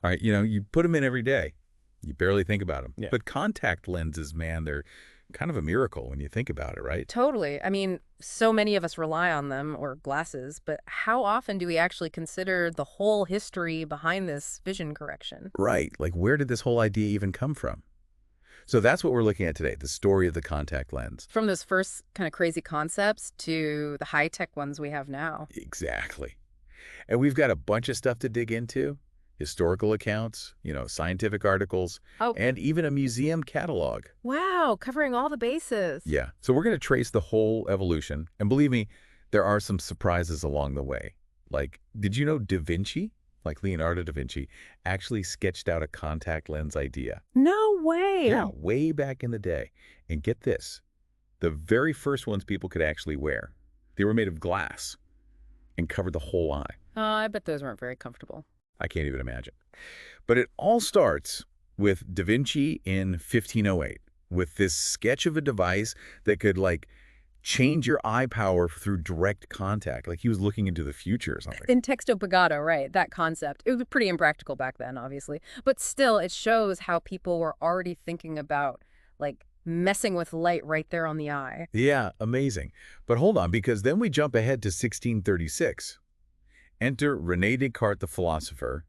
All right, you put them in every day. You barely think about them. Yeah. But contact lenses, man, they're kind of a miracle when you think about it, right? Totally. I mean, so many of us rely on them or glasses, but how often do we actually consider the whole history behind this vision correction? Right. Like, where did this whole idea even come from? So that's what we're looking at today, the story of the contact lens. From those first kind of crazy concepts to the high-tech ones we have now. Exactly. And we've got a bunch of stuff to dig into, historical accounts, scientific articles, Oh, and even a museum catalog. wow, covering all the bases. Yeah. So we're going to trace the whole evolution. And believe me, there are some surprises along the way. Like, did you know Da Vinci, like Leonardo da Vinci, actually sketched out a contact lens idea? No way. Yeah, way back in the day. And get this, the very first ones people could actually wear, they were made of glass and covered the whole eye. I bet those weren't very comfortable. I can't even imagine. But it all starts with Da Vinci in 1508 with this sketch of a device that could, like, change your eye power through direct contact. Like he was looking into the future or something. In texto pagado, right, that concept. It was pretty impractical back then, obviously. But still, it shows how people were already thinking about, like, messing with light right there on the eye. Yeah, amazing. But hold on, because then we jump ahead to 1636. Enter René Descartes, the philosopher,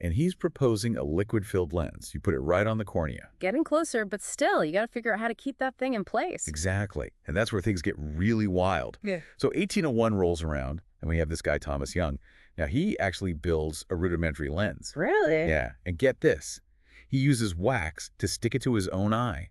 and he's proposing a liquid-filled lens. You put it right on the cornea. Getting closer, but still, you got to figure out how to keep that thing in place. Exactly. And that's where things get really wild. Yeah. So 1801 rolls around, and we have this guy, Thomas Young. Now, he actually builds a rudimentary lens. Really? Yeah, and get this. He uses wax to stick it to his own eye.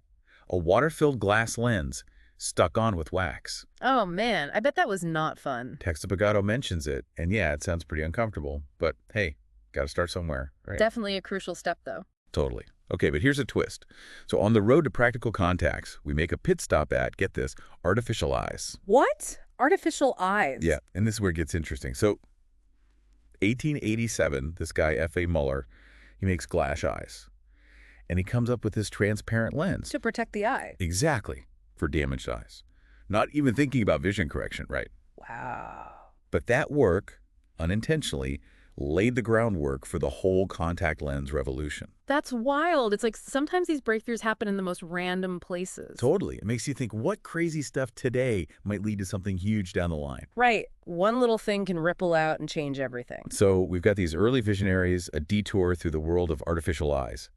A water-filled glass lens stuck on with wax. Oh, man, I bet that was not fun. Texto Pagado mentions it, and yeah, it sounds pretty uncomfortable, but hey, got to start somewhere, right? Definitely a crucial step, though. Totally. Okay, but here's a twist. So on the road to practical contacts, we make a pit stop at, get this, artificial eyes. What? Artificial eyes? Yeah, and this is where it gets interesting. So 1887, this guy, F.A. Muller, he makes glass eyes. And he comes up with this transparent lens. To protect the eye. Exactly, for damaged eyes. Not even thinking about vision correction, right? Wow. But that work, unintentionally, laid the groundwork for the whole contact lens revolution. That's wild. It's like sometimes these breakthroughs happen in the most random places. Totally. It makes you think what crazy stuff today might lead to something huge down the line. Right. One little thing can ripple out and change everything. So we've got these early visionaries, a detour through the world of artificial eyes.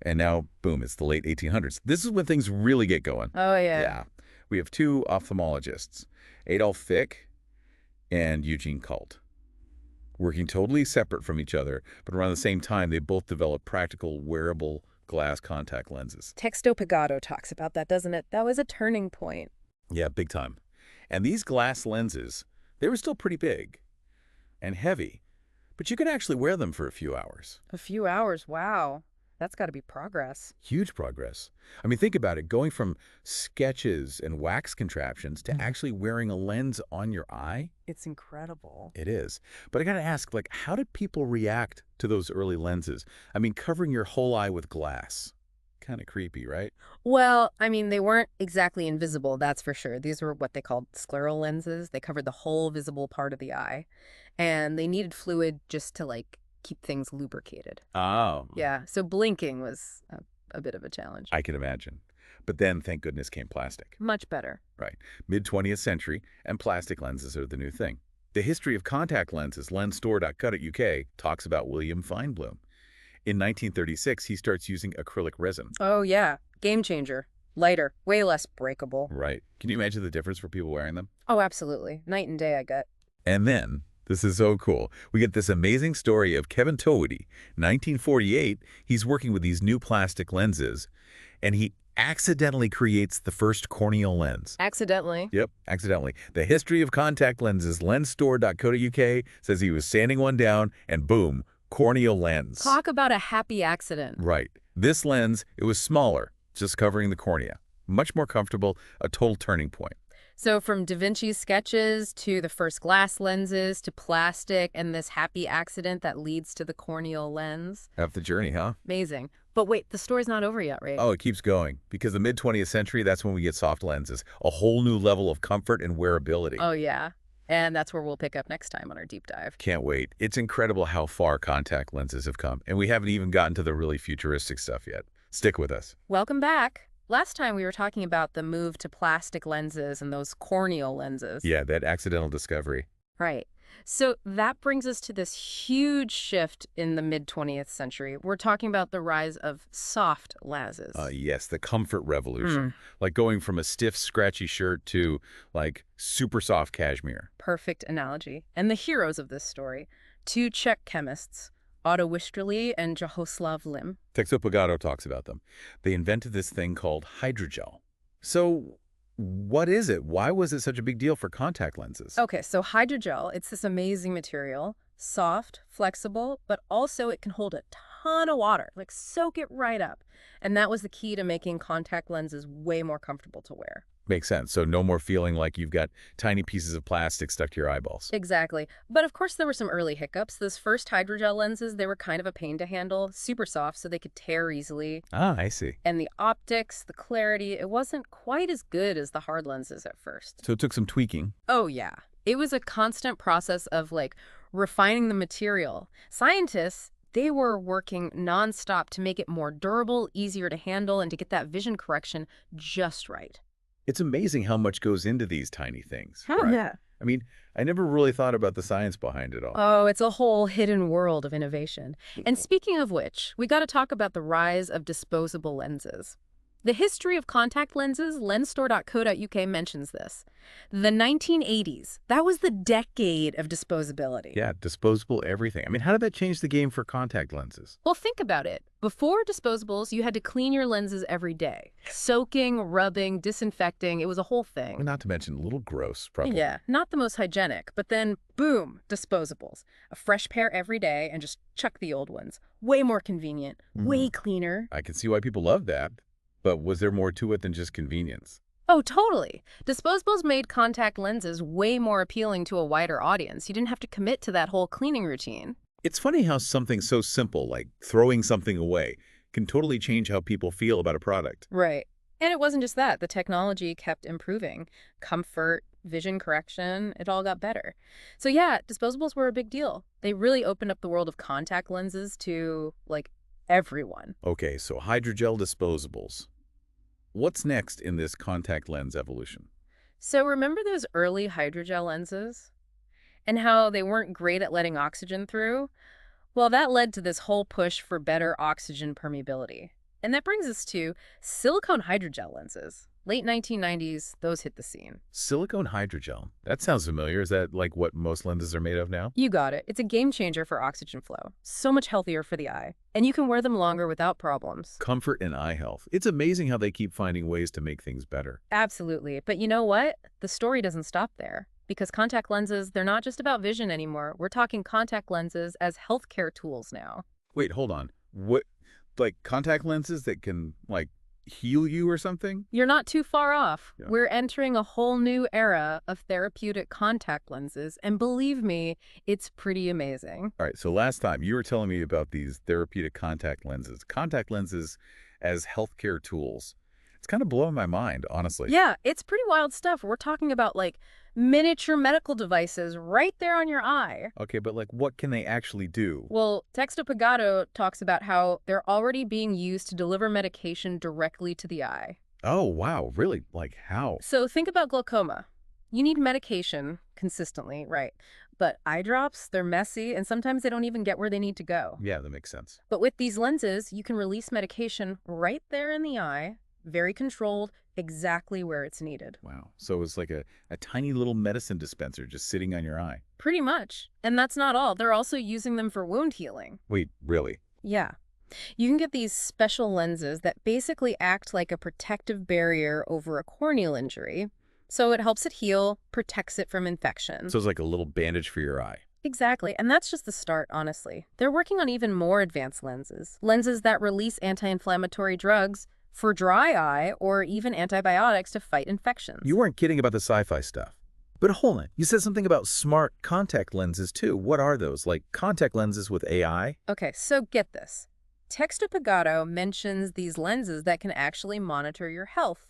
And now, boom, it's the late 1800s. This is when things really get going. Oh, yeah. Yeah. We have two ophthalmologists, Adolf Fick and Eugene Kalt, working totally separate from each other, but around the same time, they both developed practical, wearable glass contact lenses. Texto Pagado talks about that, doesn't it? That was a turning point. Yeah, big time. And these glass lenses, they were still pretty big and heavy, but you could actually wear them for a few hours. A few hours, wow. That's got to be progress. Huge progress. I mean, think about it. Going from sketches and wax contraptions to actually wearing a lens on your eye. It's incredible. It is. But I got to ask, like, how did people react to those early lenses? I mean, covering your whole eye with glass. Kind of creepy, right? Well, I mean, they weren't exactly invisible, that's for sure. These were what they called scleral lenses. They covered the whole visible part of the eye. And they needed fluid just to, like, keep things lubricated. Oh. Yeah, so blinking was a bit of a challenge. I can imagine. But then, thank goodness, came plastic. Much better. Right. Mid-20th century, and plastic lenses are the new thing. The history of contact lenses, lensstore.co.uk, talks about William Feinbloom. In 1936, he starts using acrylic resin. Oh, yeah. Game changer. Lighter. Way less breakable. Right. Can you imagine the difference for people wearing them? Oh, absolutely. Night and day, I get. And then, this is so cool, we get this amazing story of Kevin Towity. 1948, he's working with these new plastic lenses, and he accidentally creates the first corneal lens. Accidentally. Yep, accidentally. The history of contact lenses, lensstore.co.uk, says he was sanding one down, and boom, corneal lens. Talk about a happy accident. Right. This lens, it was smaller, just covering the cornea. Much more comfortable, a total turning point. So from Da Vinci's sketches to the first glass lenses to plastic and this happy accident that leads to the corneal lens. Half the journey, huh? Amazing. But wait, the story's not over yet, right? Oh, it keeps going. Because the mid-20th century, that's when we get soft lenses. A whole new level of comfort and wearability. Oh, yeah. And that's where we'll pick up next time on our deep dive. Can't wait. It's incredible how far contact lenses have come, and we haven't even gotten to the really futuristic stuff yet. Stick with us. Welcome back. Last time we were talking about the move to plastic lenses and those corneal lenses. Yeah, that accidental discovery. Right. So that brings us to this huge shift in the mid-20th century. We're talking about the rise of soft lenses. Yes, the comfort revolution. Mm. Like going from a stiff, scratchy shirt to, like, super soft cashmere. Perfect analogy. And the heroes of this story, two Czech chemists, Otto Wistreley and Jaroslav Lim. Texto Pagado talks about them. They invented this thing called hydrogel. So what is it? Why was it such a big deal for contact lenses? Okay, so hydrogel, it's this amazing material, soft, flexible, but also it can hold a ton of water, like soak it right up. And that was the key to making contact lenses way more comfortable to wear. Makes sense. So no more feeling like you've got tiny pieces of plastic stuck to your eyeballs. Exactly. But of course, there were some early hiccups. Those first hydrogel lenses, they were kind of a pain to handle, super soft, so they could tear easily. Ah, I see. And the optics, the clarity, it wasn't quite as good as the hard lenses at first. So it took some tweaking. Oh, yeah. It was a constant process of, like, refining the material. Scientists, they were working nonstop to make it more durable, easier to handle, and to get that vision correction just right. It's amazing how much goes into these tiny things. Oh, right? yeah. I mean, I never really thought about the science behind it all. Oh, it's a whole hidden world of innovation. And speaking of which, we got to talk about the rise of disposable lenses. The history of contact lenses, lenstore.co.uk mentions this. The 1980s, that was the decade of disposability. Yeah, disposable everything. I mean, how did that change the game for contact lenses? Well, think about it. Before disposables, you had to clean your lenses every day. Soaking, rubbing, disinfecting, it was a whole thing. Not to mention a little gross, probably. Yeah, not the most hygienic, but then, boom, disposables. A fresh pair every day and just chuck the old ones. Way more convenient, way cleaner. I can see why people love that. But was there more to it than just convenience? Oh, totally. Disposables made contact lenses way more appealing to a wider audience. You didn't have to commit to that whole cleaning routine. It's funny how something so simple, like throwing something away, can totally change how people feel about a product. Right. And it wasn't just that. The technology kept improving. Comfort, vision correction, it all got better. So yeah, disposables were a big deal. They really opened up the world of contact lenses to, like, everyone. Okay, so hydrogel disposables. What's next in this contact lens evolution? So remember those early hydrogel lenses? And how they weren't great at letting oxygen through? Well, that led to this whole push for better oxygen permeability. And that brings us to silicone hydrogel lenses. Late 1990s, those hit the scene. Silicone hydrogel. That sounds familiar. Is that like what most lenses are made of now? You got it. It's a game changer for oxygen flow. So much healthier for the eye. And you can wear them longer without problems. Comfort and eye health. It's amazing how they keep finding ways to make things better. Absolutely. But you know what? The story doesn't stop there. Because contact lenses, they're not just about vision anymore. We're talking contact lenses as healthcare tools now. Wait, hold on. What, like contact lenses that can, like, heal you or something? You're not too far off. Yeah. We're entering a whole new era of therapeutic contact lenses, and believe me, it's pretty amazing. All right, so last time you were telling me about these therapeutic contact lenses as healthcare tools. It's kind of blowing my mind, honestly. Yeah, it's pretty wild stuff. We're talking about, like, miniature medical devices right there on your eye. Okay, but like what can they actually do? Well, Texto Pagado talks about how they're already being used to deliver medication directly to the eye. Oh, wow, really? Like how? So think about glaucoma. You need medication consistently, right? But eye drops, they're messy, and sometimes they don't even get where they need to go. Yeah, that makes sense. But with these lenses, you can release medication right there in the eye, very controlled, exactly where it's needed. Wow. So it's like a tiny little medicine dispenser just sitting on your eye. Pretty much. And that's not all. They're also using them for wound healing. Wait, really? Yeah. You can get these special lenses that basically act like a protective barrier over a corneal injury. So it helps it heal, protects it from infection. So it's like a little bandage for your eye. Exactly. And that's just the start, honestly. They're working on even more advanced lenses. Lenses that release anti-inflammatory drugs for dry eye or even antibiotics to fight infections. You weren't kidding about the sci-fi stuff. But hold on, you said something about smart contact lenses too. What are those? Like contact lenses with AI? Okay, so get this. Texto Pagado mentions these lenses that can actually monitor your health.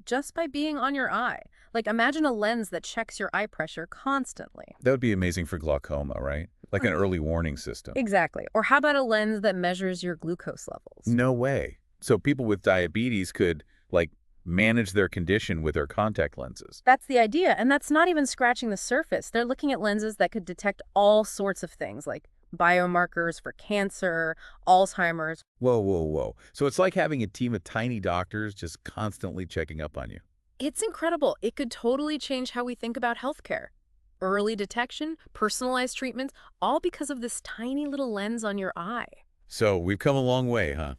just by being on your eye. Like, imagine a lens that checks your eye pressure constantly. That would be amazing for glaucoma, right? Like an early warning system. Exactly. Or how about a lens that measures your glucose levels? No way. So people with diabetes could, like, manage their condition with their contact lenses. That's the idea, and that's not even scratching the surface. They're looking at lenses that could detect all sorts of things, like biomarkers for cancer, Alzheimer's. Whoa, whoa, whoa. So it's like having a team of tiny doctors just constantly checking up on you. It's incredible. It could totally change how we think about healthcare. Early detection, personalized treatments, all because of this tiny little lens on your eye. So we've come a long way, huh?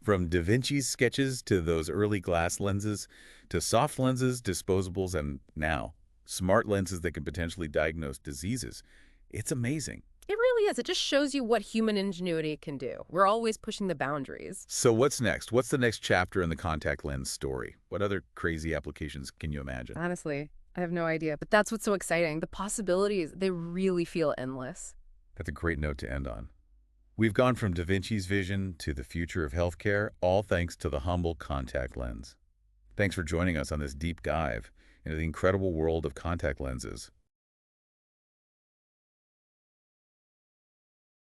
From Da Vinci's sketches to those early glass lenses, to soft lenses, disposables, and now, smart lenses that can potentially diagnose diseases. It's amazing. It really is. It just shows you what human ingenuity can do. We're always pushing the boundaries. So what's next? What's the next chapter in the contact lens story? What other crazy applications can you imagine? Honestly, I have no idea. But that's what's so exciting. The possibilities, they really feel endless. That's a great note to end on. We've gone from Da Vinci's vision to the future of healthcare, all thanks to the humble contact lens. Thanks for joining us on this deep dive into the incredible world of contact lenses.